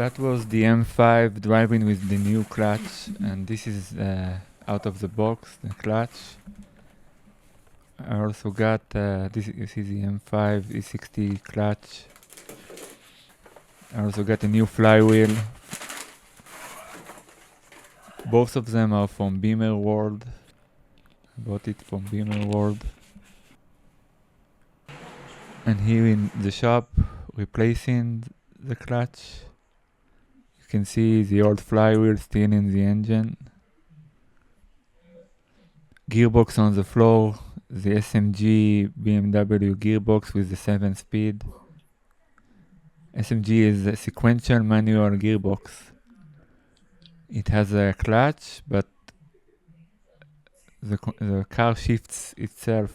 That was the M5 driving with the new clutch, and this is out of the box, the clutch. I also got this is the M5 E60 clutch. I also got a new flywheel. Both of them are from BimmerWorld. I bought it from BimmerWorld. And here in the shop, replacing the clutch. You can see the old flywheel still in the engine. Gearbox on the floor, the SMG BMW gearbox with the 7-speed. SMG is a sequential manual gearbox. It has a clutch, but the car shifts itself.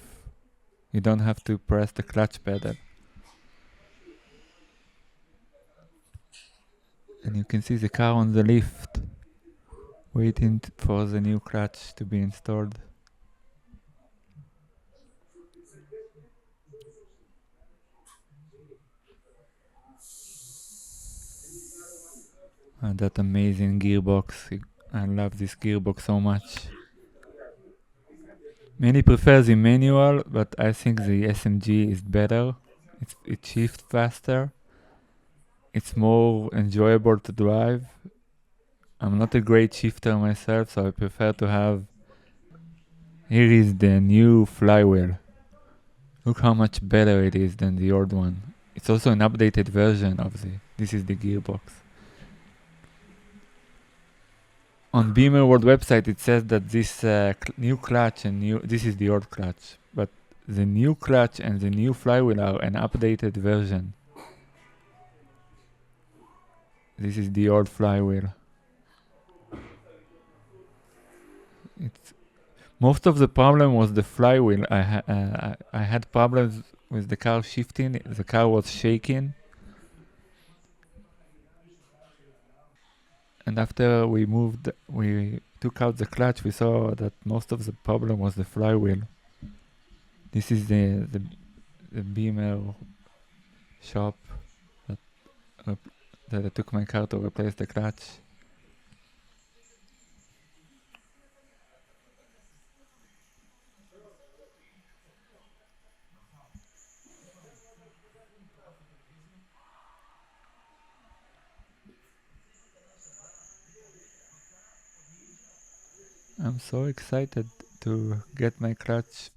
You don't have to press the clutch pedal. And you can see the car on the lift, waiting for the new clutch to be installed. And that amazing gearbox. I love this gearbox so much. Many prefer the manual, but I think the SMG is better. It shifts faster. It's more enjoyable to drive. I'm not a great shifter myself, so I prefer to have... Here is the new flywheel. Look how much better it is than the old one. It's also an updated version of this is the gearbox. On BimmerWorld website it says that this new clutch and this is the old clutch, but the new clutch and the new flywheel are an updated version. This is the old flywheel. Most of the problem was the flywheel. I had problems with the car shifting. The car was shaking. And after we took out the clutch, we saw that most of the problem was the flywheel. This is the Beamer shop that I took my car to replace the clutch. I'm so excited to get my clutch.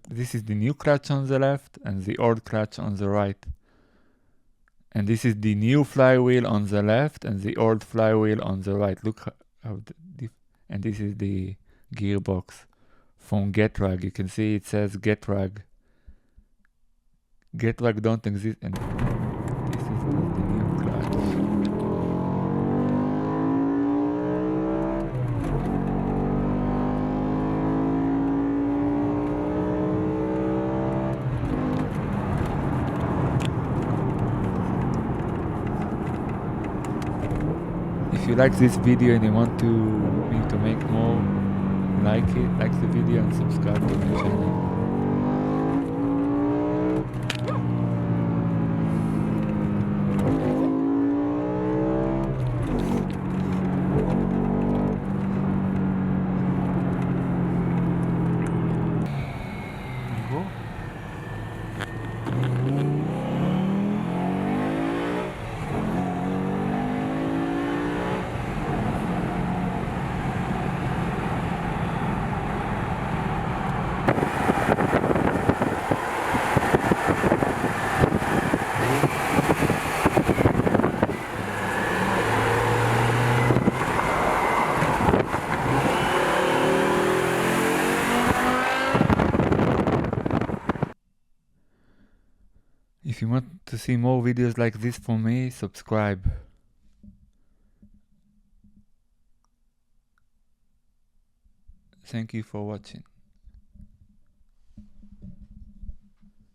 This is the new clutch on the left and the old clutch on the right. And this is the new flywheel on the left and the old flywheel on the right. Look how and this is the gearbox from GETRAG. You can see it says GETRAG. GETRAG don't exist, and this is the new clutch. If you like this video and you want me to make more, like the video and subscribe to my channel. If you want to see more videos like this from me, subscribe. Thank you for watching.